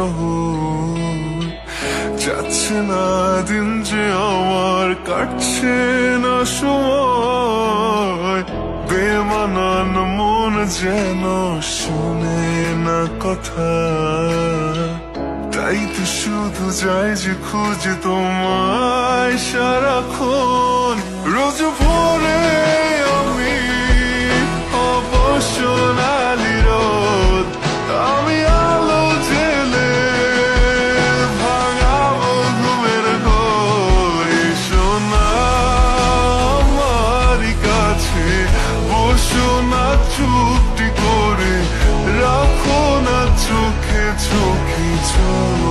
শহর। যাচ্ছে না দিন যে আমার, কাটছে না সময়, বেমানান মন যেন শুনে না কথা। তাই তো শুধু যাই যে খুঁজে তোমায় সারাক্ষণ। রোজ ভোরে আমি অবসনালি রোদ, আমি আলো জেলে ভাঙাবো ঘুমের ঘোর। এসো না আমারই কাছে, বসো না চুপটি করে, রাখো না চোখে চোখে চোখ।